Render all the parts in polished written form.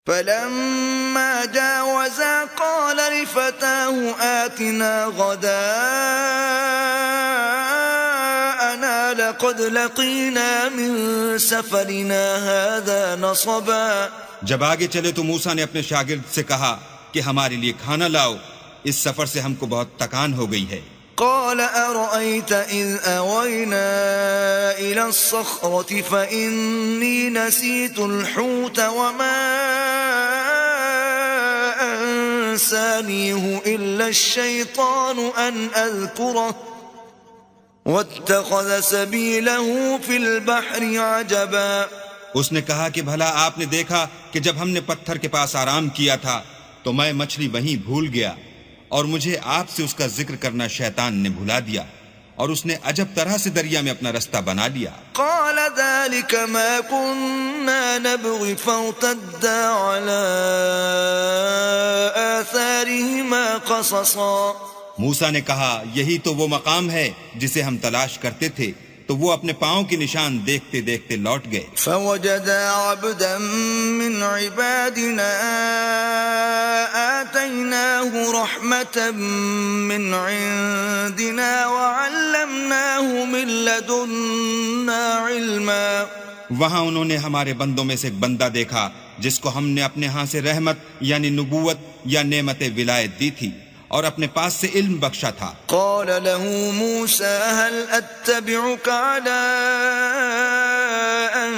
فلما جاوزا قال لفتاه آتنا غداءنا لقد لقينا من سفرنا هذا نصبا. جب آگے چلے تو موسیٰ نے اپنے شاگرد سے کہا کہ ہمارے لیے کھانا لاؤ، اس سفر سے ہم کو بہت تکان ہو گئی ہے. قال أرأيت إذ أوينا إلى الصخرة فإني نسيت الحوت وما أنسانيه إلا الشيطان أن أذكره واتخذ سبيله في البحر عجبا. اس نے کہا کہ بھلا آپ نے دیکھا کہ جب ہم نے پتھر کے پاس آرام کیا تھا تو میں مچھلی وہیں بھول گیا، اور مجھے آپ سے اس کا ذکر کرنا شیطان نے بھلا دیا، اور اس نے عجب طرح سے دریا میں اپنا رستہ بنا لیا. قال ذلك ما كنا نبغي فارتدا على آثارهما قصصا. موسیٰ نے کہا یہی تو وہ مقام ہے جسے ہم تلاش کرتے تھے، تو وہ اپنے پاؤں کے نشان دیکھتے دیکھتے لوٹ گئے. فوجدا عبدا من عبادنا آتيناه رحمة من عندنا وعلمناه من لدنا علما. وہاں انہوں نے ہمارے بندوں میں سے ایک بندہ دیکھا جس کو ہم نے اپنے ہاں سے رحمت یعنی نبوت یا نعمت ولایت دی تھی، اور اپنے پاس سے علم بخشا تھا. قال له موسى هل أتبعك على أن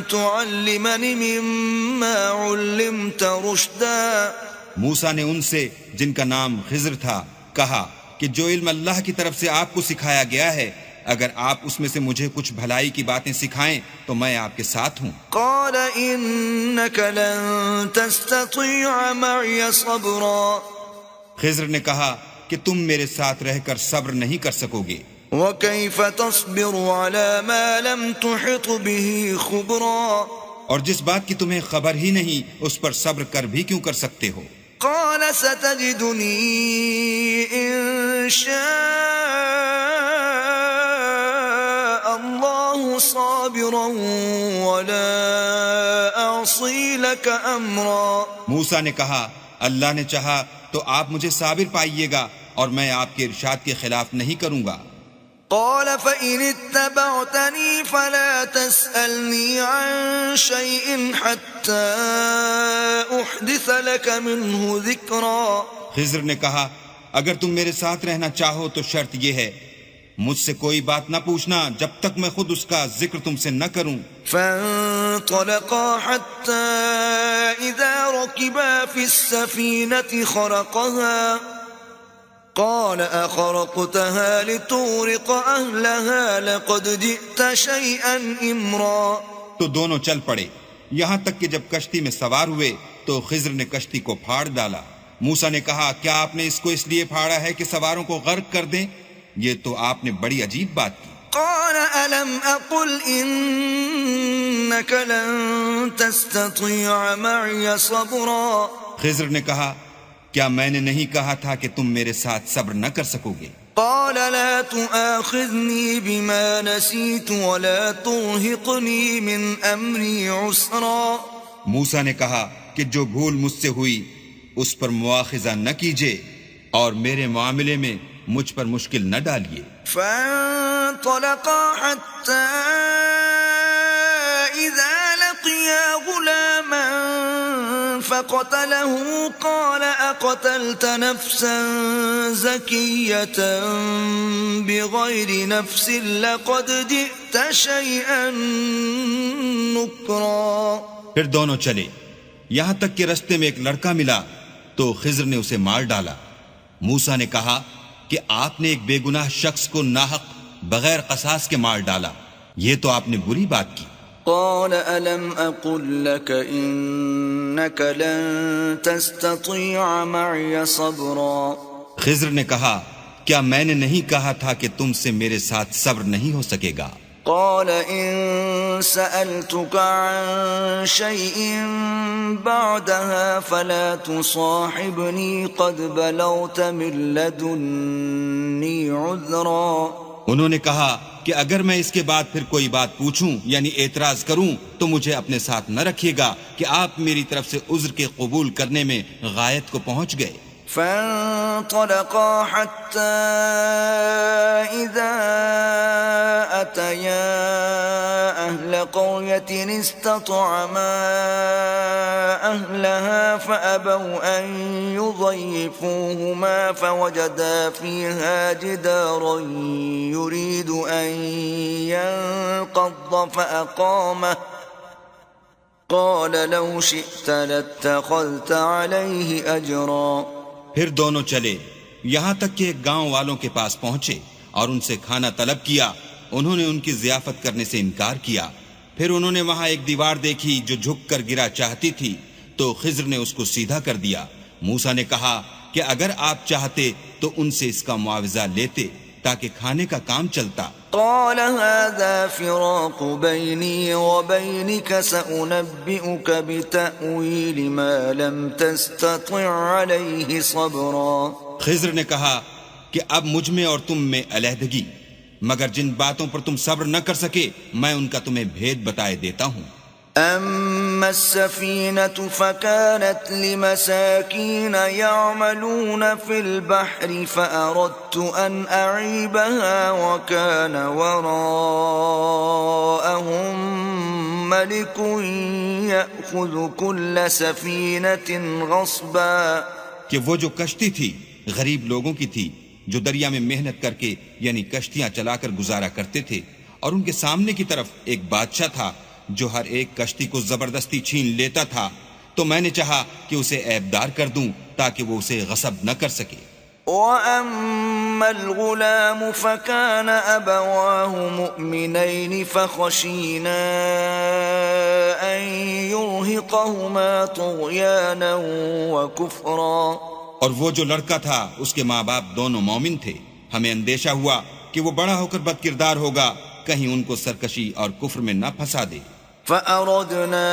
تعلمني مما علمت رشدا. موسیٰ نے ان سے جن کا نام خضر تھا کہا کہ جو علم اللہ کی طرف سے آپ کو سکھایا گیا ہے، اگر آپ اس میں سے مجھے کچھ بھلائی کی باتیں سکھائیں تو میں آپ کے ساتھ ہوں. قال إنك لن تستطيع معي صبرا. خضر نے کہا کہ تم میرے ساتھ رہ کر صبر نہیں کر سکو گے. وكيف تصبر على ما لم تحط به خبرا. اور جس بات کی تمہیں خبر ہی نہیں اس پر صبر کر بھی کیوں کر سکتے ہو. قال ستجدني إن شاء الله صابرا ولا أعصي لك أمرا. موسیٰ نے کہا اللہ نے چاہا تو آپ مجھے صابر پائیے گا اور میں آپ کے ارشاد کے خلاف نہیں کروں گا. قال فإن اتبعتني فلا تسألني عن شيء حتى أحدث لك منه ذكرا. خضر نے کہا اگر تم میرے ساتھ رہنا چاہو تو شرط یہ ہے مجھ سے کوئی بات نہ پوچھنا جب تک میں خود اس کا ذکر تم سے نہ کروں. فانطلقا حتى إذا ركبا في السفينة خرقها قال أخرقتها لتغرق أهلها لقد جئت شيئا إمرا. تو دونوں چل پڑے یہاں تک کہ جب کشتی میں سوار ہوئے تو خضر نے کشتی کو پھاڑ ڈالا. موسیٰ نے کہا کیا آپ نے اس کو اس لیے پھاڑا ہے کہ سواروں کو غرق کر دیں؟ یہ تو آپ نے بڑی عجیب بات کی. قال ألم أقل إنك لن تستطيع معي صبرا. خضر نے کہا کیا میں نے نہیں کہا تھا کہ تم میرے ساتھ صبر نہ کر سکو گے؟ قال لا تؤاخذني بما نسيت ولا ترهقني من أمري عسرا. موسیٰ نے کہا کہ جو بھول مجھ سے ہوئی اس پر مواخذہ نہ کیجیے اور میرے معاملے میں مجھ پر مشکل نہ ڈالیے. فانطلقا حتى إذا لقيا غلاما فقتله قال أقتلت نفسا زكية بغير نفس لقد جئت شيئا نكرا. پھر دونوں چلے یہاں تک کہ رستے میں ایک لڑکا ملا تو خضر نے اسے مار ڈالا. موسیٰ نے کہا کہ آپ نے ایک بے گناہ شخص کو ناحق بغیر قصاص کے مار ڈالا، یہ تو آپ نے بری بات کی. قال ألم أقل لك إنك لن تستطيع معي صبرا. خضر نے کہا کیا میں نے نہیں کہا تھا کہ تم سے میرے ساتھ صبر نہیں ہو سکے گا؟ قال إن سألتك عن شيء بعدها فلا تصاحبني قد بلغت من لدني عذرا. انہوں نے کہا کہ اگر میں اس کے بعد پھر کوئی بات پوچھوں یعنی اعتراض کروں تو مجھے اپنے ساتھ نہ رکھیے گا کہ آپ میری طرف سے عذر کے قبول کرنے میں غایت کو پہنچ گئے۔ فانطلقا حتى إذا أتيا أهل قرية استطعما أهلها فأبوا أن يضيفوهما فوجدا فيها جدارا يريد أن ينقض فأقامه قال لو شئت لاتخذت عليه أجرا۔ پھر دونوں چلے یہاں تک کہ ایک گاؤں والوں کے پاس پہنچے اور ان سے کھانا طلب کیا۔ انہوں نے ان کی ضیافت کرنے سے انکار کیا۔ پھر انہوں نے وہاں ایک دیوار دیکھی جو جھک کر گرا چاہتی تھی تو خضر نے اس کو سیدھا کر دیا۔ موسیٰ نے کہا کہ اگر آپ چاہتے تو ان سے اس کا معاوضہ لیتے تاکہ کھانے کا کام چلتا۔ قال هذا فراق بيني وبينك سأنبئك بتأويل ما لم تستطع عليه صبرا۔ خضر نے کہا کہ اب مجھ میں اور تم میں علیحدگی، مگر جن باتوں پر تم صبر نہ کر سکے میں ان کا تمہیں بھید بتائے دیتا ہوں۔ أما السفينة فكانت لمساكين يعملون في البحر فأردت أن أعيبها وكان وراءهم ملك يأخذ كل سفينة غصبا، کہ وہ جو کشتی تھی غریب لوگوں کی تھی جو دریا میں محنت کر کے یعنی کشتیاں چلا کر گزارا کرتے تھے، اور ان کے سامنے کی طرف ایک بادشاہ تھا جو ہر ایک کشتی کو زبردستی چھین لیتا تھا، تو میں نے چاہا کہ اسے عیبدار کر دوں تاکہ وہ اسے غصب نہ کر سکے۔ وَأَمَّا الْغُلَامُ فَكَانَ أَبَوَاهُ مُؤْمِنَيْنِ فَخَشِينَا أَن يُرْهِقَهُمَا طُغْيَانًا وَكُفْرًا۔ اور وہ جو لڑکا تھا اس کے ماں باپ دونوں مومن تھے، ہمیں اندیشہ ہوا کہ وہ بڑا ہو کر بد کردار ہوگا، کہیں ان کو سرکشی اور کفر میں نہ پھنسا دے۔ فَأَرَدْنَا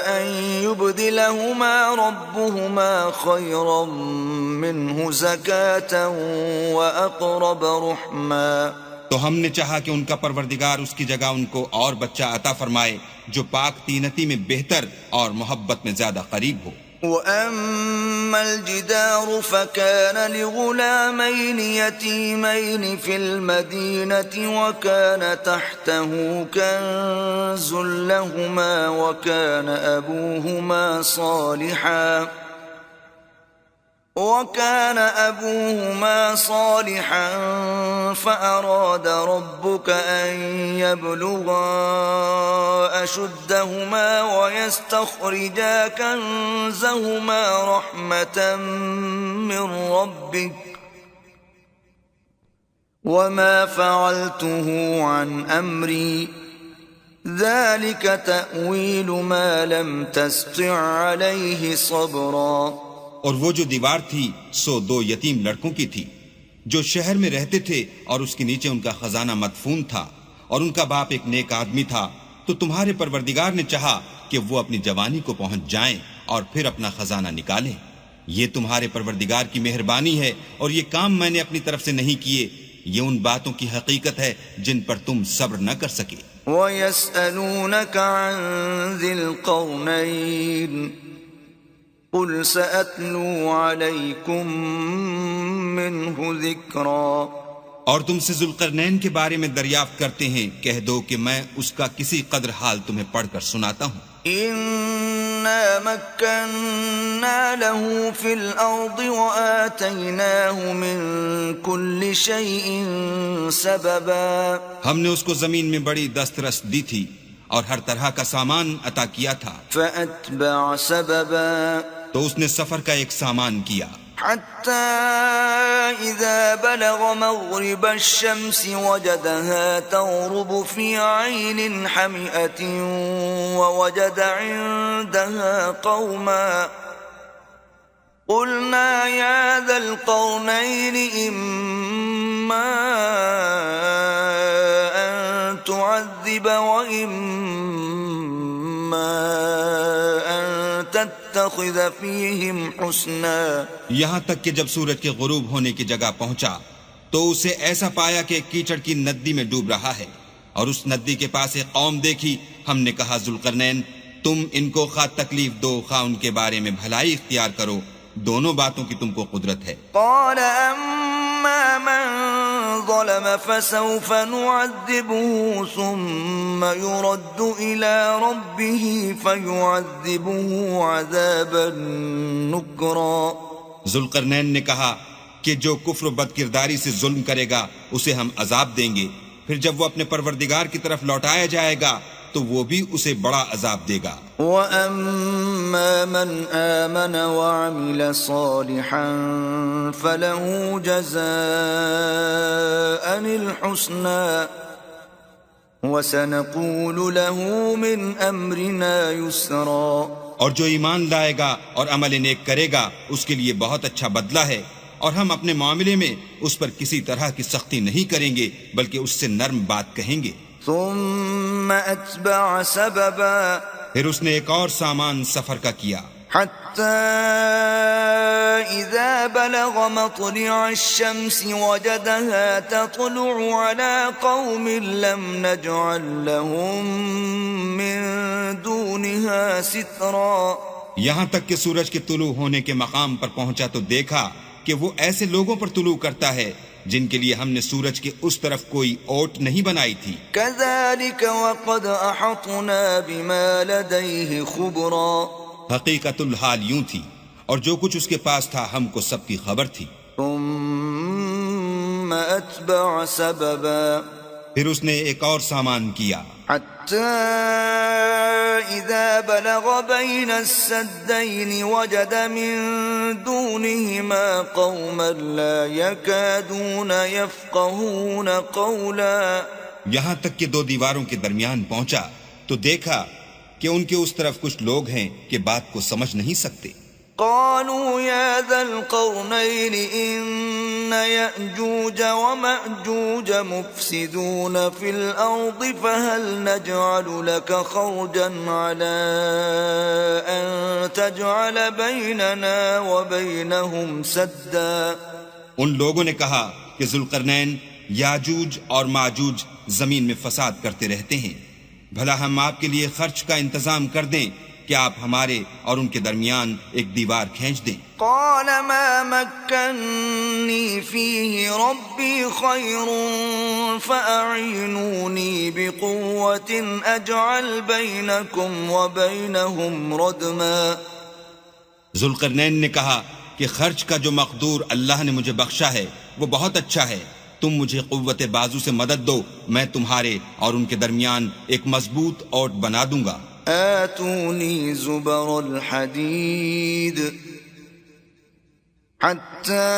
أَن يُبْدِلَهُمَا رَبُّهُمَا خَيْرًا مِّنْهُ زَكَاةً وَأَقْرَبَ رُحْمًا۔ تو ہم نے چاہا کہ ان کا پروردگار اس کی جگہ ان کو اور بچہ عطا فرمائے جو پاک تینتی میں بہتر اور محبت میں زیادہ قریب ہو۔ وَأَمَّا الْجِدَارُ فَكَانَ لِغُلَامَيْنِ يَتِيمَيْنِ فِي الْمَدِينَةِ وَكَانَ تَحْتَهُ كَنزٌ لَهُمَا وَكَانَ أَبُوهُمَا صَالِحًا فَأَرَادَ رَبُّكَ أَن يَبْلُغَا أَشُدَّهُمَا وَيَسْتَخْرِجَا كَنزَهُمَا رَحْمَةً مِّن رَّبِّكَ وَمَا فَعَلْتُهُ عَنْ أَمْرِي ذَلِكَ تَأْوِيلُ مَا لَمْ تَسْطِع عَلَيْهِ صَبْرًا۔ اور وہ جو دیوار تھی سو دو یتیم لڑکوں کی تھی جو شہر میں رہتے تھے اور اس کے نیچے ان کا خزانہ مدفون تھا، اور ان کا باپ ایک نیک آدمی تھا، تو تمہارے پروردگار نے چاہا کہ وہ اپنی جوانی کو پہنچ جائیں اور پھر اپنا خزانہ نکالیں۔ یہ تمہارے پروردگار کی مہربانی ہے اور یہ کام میں نے اپنی طرف سے نہیں کیے، یہ ان باتوں کی حقیقت ہے جن پر تم صبر نہ کر سکے۔ وَيَسْأَلُونَكَ عَنْ ذِي الْقَرْنَيْنِ قُلْ سَأَتْلُو عَلَيْكُمْ مِنْهُ ذِكْرًا۔ اور تم سے ذوالقرنین کے بارے میں دریافت کرتے ہیں، کہہ دو کہ میں اس کا کسی قدر حال تمہیں پڑھ کر سناتا ہوں۔ إِنَّا مَكَّنَّا لَهُ فِي الْأَرْضِ وَآتَيْنَاهُ مِنْ كُلِّ شَيْءٍ سَبَبًا۔ ہم نے اس کو زمین میں بڑی دسترس دی تھی اور ہر طرح کا سامان عطا کیا تھا۔ فَأَتْبَعَ سَبَبًا، تو اس نے سفر کا ایک سامان کیا، حَتَّى إِذَا بَلَغَ مَغْرِبَ الشَّمْسِ وَجَدَهَا تَغْرُبُ فِي عَيْنٍ حَمِئَةٍ وَوَجَدَ عِندَهَا قَوْمًا قُلْنَا يَا ذَا الْقَرْنَيْنِ إِمَّا أَن تُعَذِّبَ وَإِمَّا أَن تَتَّخِذَ فِيهِمْ حُسْنًا۔ یہاں تک کہ جب سورج کے غروب ہونے کی جگہ پہنچا تو اسے ایسا پایا کہ کیچڑ کی ندی میں ڈوب رہا ہے، اور اس ندی کے پاس ایک قوم دیکھی۔ ہم نے کہا ذوالقرنین تم ان کو خواہ تکلیف دو خواہ ان کے بارے میں بھلائی اختیار کرو، دونوں باتوں کی تم کو قدرت ہے۔ قال أما من ظلم فسوف نعذبه ثم يرد إلى ربه فيعذبه عذابا نكرا۔ ذوالقرنین نے کہا کہ جو کفر و بد کرداری سے ظلم کرے گا اسے ہم عذاب دیں گے، پھر جب وہ اپنے پروردگار کی طرف لوٹایا جائے گا تو وہ بھی اسے بڑا عذاب دے گا۔ وَأَمَّا مَنْ آمَنَ وَعَمِلَ صَالِحًا فَلَهُ جَزَاءً الْحُسْنَى وَسَنَقُولُ لَهُ مِنْ أَمْرِنَا يُسْرًا۔ اور جو ایمان لائے گا اور عمل نیک کرے گا اس کے لیے بہت اچھا بدلہ ہے، اور ہم اپنے معاملے میں اس پر کسی طرح کی سختی نہیں کریں گے بلکہ اس سے نرم بات کہیں گے۔ ثم أتبع سببا، پھر اس نے ایک اور سامان سفر کا کیا، حتى إذا بلغ مطلع الشمس وجدها تطلع على قوم لم نجعل لهم من دونها سترا۔ یہاں تک کہ سورج کے طلوع ہونے کے مقام پر پہنچا تو دیکھا کہ وہ ایسے لوگوں پر طلوع کرتا ہے جن کے لیے ہم نے سورج کے اس طرف کوئی اوٹ نہیں بنائی تھی۔ كذلك وقد أحطنا بما لديه خبرا۔ حقیقت الحال یوں تھی، اور جو کچھ اس کے پاس تھا ہم کو سب کی خبر تھی۔ ثم أتبع سببا، پھر اس نے ایک اور سامان کیا، حتى إذا بلغ بين السدين وجد من دونهما قوما لا يكادون يفقهون قولا۔ یہاں تک کہ دو دیواروں کے درمیان پہنچا تو دیکھا کہ ان کے اس طرف کچھ لوگ ہیں کہ بات کو سمجھ نہیں سکتے۔ قالوا يا ذا القرنين إن يأجوج ومأجوج مفسدون في الأرض فهل نجعل لك خرجا على أن تجعل بيننا وبينهم سدا۔ ان لوگوں نے کہا کہ ذوالقرنین یاجوج اور ماجوج زمین میں فساد کرتے رہتے ہیں، بھلا ہم آپ کے لیے خرچ کا انتظام کر دیں کہ آپ ہمارے اور ان کے درمیان ایک دیوار کھینچ دیں۔ قال ما مكنني فيه ربي خير فأعينوني بقوة أجعل بينكم وبينهم ردما۔ ذوالقرنین نے کہا کہ خرچ کا جو مقدور اللہ نے مجھے بخشا ہے وہ بہت اچھا ہے، تم مجھے قوت بازو سے مدد دو، میں تمہارے اور ان کے درمیان ایک مضبوط اوٹ بنا دوں گا۔ آتوني زبر الحديد حتى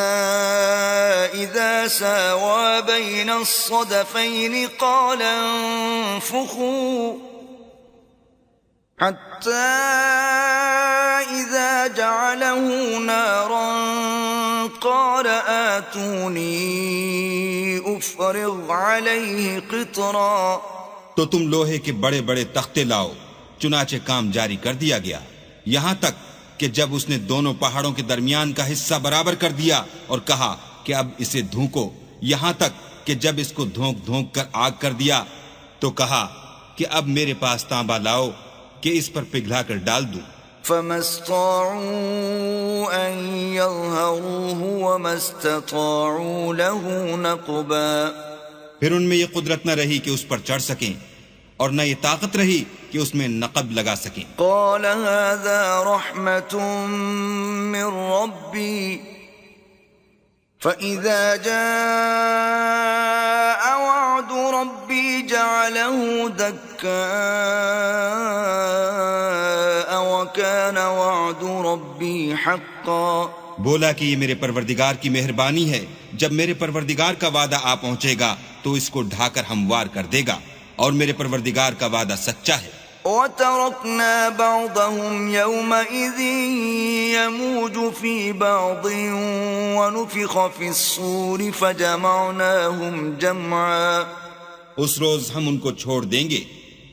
إذا ساوى بين الصدفين قال انفخوا حتى إذا جعله نارا قال آتوني أفرغ عليه قطرا۔ تو تم لوہے کے بڑے بڑے تختے لاؤ، چنانچہ کام جاری کر دیا گیا، یہاں تک کہ جب اس نے دونوں پہاڑوں کے درمیان کا حصہ برابر کر دیا اور کہا کہ اب اسے دھونکو، یہاں تک کہ جب اس کو دھونک دھونک کر آگ کر دیا تو کہا کہ اب میرے پاس تانبا لاؤ کہ اس پر پگھلا کر ڈال دوں۔ فما استطاعوا أن يظهروه وما استطاعوا له نقبا۔ پھر ان میں یہ قدرت نہ رہی کہ اس پر چڑھ سکیں اور نہ یہ طاقت رہی کہ اس میں نقب لگا سکیں۔ قال هذا رحمة من ربي فإذا جاء وعد ربي جعله دكاء وكان وعد ربي حقا۔ بولا کہ یہ میرے پروردگار کی مہربانی ہے، جب میرے پروردگار کا وعدہ آ پہنچے گا تو اس کو ڈھا کر ہموار کر دے گا، اور میرے پروردگار کا وعدہ سچا ہے۔ وَتَرَكْنَا بَعْضَهُمْ يَوْمَئِذٍ يَمُوجُ فِي بَعْضٍ وَنُفِخَ فِي الصُّورِ فَجَمَعْنَاهُمْ جَمْعًا۔ اس روز ہم ان کو چھوڑ دیں گے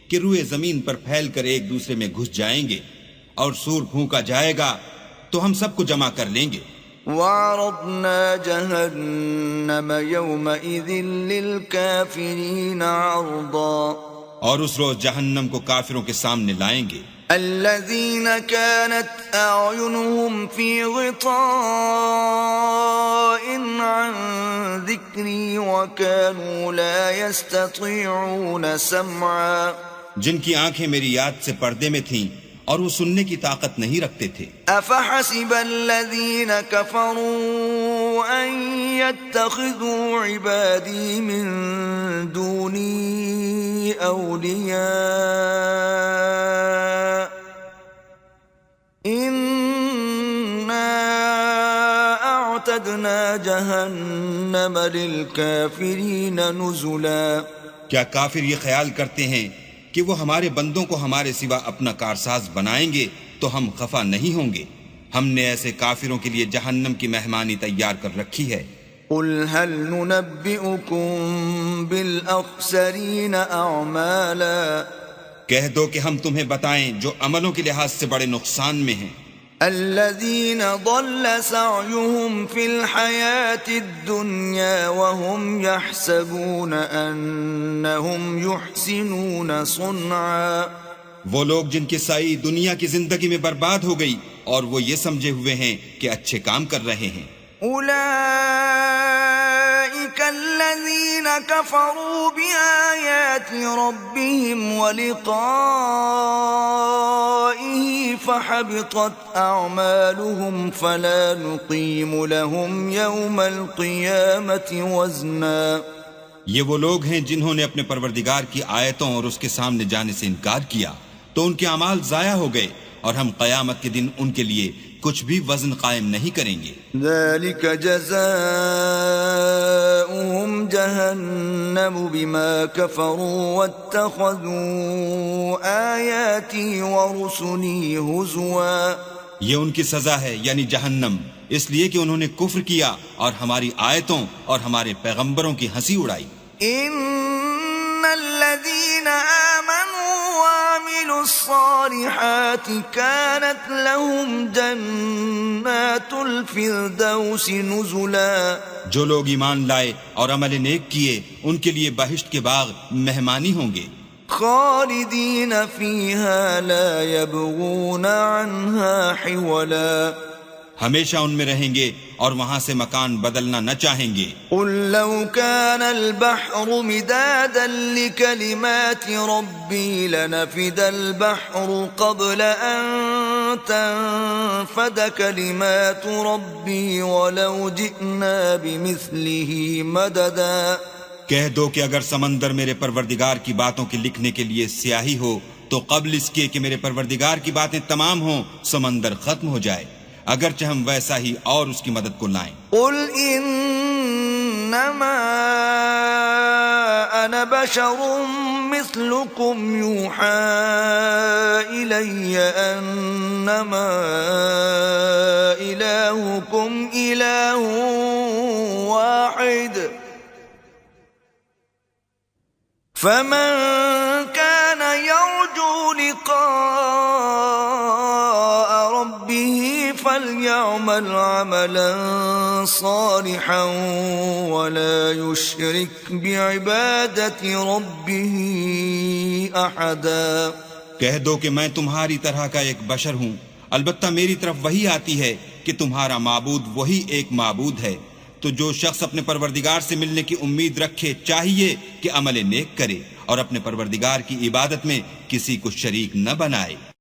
کہ روئے زمین پر پھیل کر ایک دوسرے میں گھس جائیں گے، اور سور پھونکا جائے گا تو ہم سب کو جمع کر لیں گے۔ وعرضنا جهنم يومئذ للكافرين عرضا اور اس روز جہنم کو کافروں کے سامنے لائیں گے. الذين كانت أعينهم في غطاء عن ذكري وكانوا لا يستطيعون سمعا جن کی آنکھیں میری یاد سے پردے میں تھیں اور وہ سننے کی طاقت نہیں رکھتے تھے. أفحسب الذين كفروا أن يتخذوا عبادي من دوني أولياء إنا أعتدنا جهنم للكافرين نزلا. کیا کافر یہ خیال کرتے ہیں کہ وہ ہمارے بندوں کو ہمارے سوا اپنا کارساز بنائیں گے تو ہم خفا نہیں ہوں گے؟ ہم نے ایسے کافروں کے لیے جہنم کی مہمانی تیار کر رکھی ہے. قل هل ننبئكم بالأخسرين أعمالا کہہ دو کہ ہم تمہیں بتائیں جو عملوں کے لحاظ سے بڑے نقصان میں ہیں. الذين ضل سعيهم في الحياة الدنيا وهم يحسبون أنهم يحسنون صنعا. وہ لوگ جن کی سائی دنیا کی زندگی میں برباد ہو گئی اور وہ یہ سمجھے ہوئے ہیں کہ اچھے کام کر رہے ہیں. أولئك الذين كفروا بآيات ربهم ولقائه فحبطت أعمالهم فلا نقيم لهم يوم القيامة وزنا. یہ وہ لوگ ہیں جنہوں نے اپنے پروردگار کی آیتوں اور اس کے سامنے جانے سے انکار کیا تو ان کے اعمال ضائع ہو گئے اور ہم قیامت کے دن ان کے لیے کچھ بھی وزن قائم نہیں کریں گے. ذلك جزاؤهم جهنم بما كفروا واتخذوا آياتي ورسلي هزوا. یہ ان کی سزا ہے یعنی جہنم، اس لیے کہ انہوں نے کفر کیا اور ہماری آیتوں اور ہمارے پیغمبروں کی ہنسی اڑائی. ان الذين آمنوا وعملوا الصالحات كانت لهم جنات الفردوس نزلا. جو لوگ ایمان لائے اور عمل نیک کیے ان کے لیے بہشت کے باغ مہمانی ہوں گے. خالدین فیہا لا یبغون عنہا حولا. ہمیشہ ان میں رہیں گے اور وہاں سے مکان بدلنا نہ چاہیں گے. قل لو كان البحر مدادا لكلمات ربي لنفد البحر قبل أن تنفد كلمات ربي ولو جئنا بمثله مددا. کہہ دو کہ اگر سمندر میرے پروردگار کی باتوں کے لکھنے کے لیے سیاہی ہو تو قبل اس کے کہ میرے پروردگار کی باتیں تمام ہوں سمندر ختم ہو جائے، اگرچہ ہم ویسا ہی اور اس کی مدد کو لائیں. قل انما انا بشر مثلكم يوحى الي انما الهكم اله واحد فمن كان يرجو لقاء ربه فليعمل عملا صالحا ولا يشرك بعبادة ربه أحدا. کہہ دو کہ میں تمہاری طرح کا ایک بشر ہوں، البتہ میری طرف وہی آتی ہے کہ تمہارا معبود وہی ایک معبود ہے. تو جو شخص اپنے پروردگار سے ملنے کی امید رکھے چاہیے کہ عمل نیک کرے اور اپنے پروردگار کی عبادت میں کسی کو شریک نہ بنائے.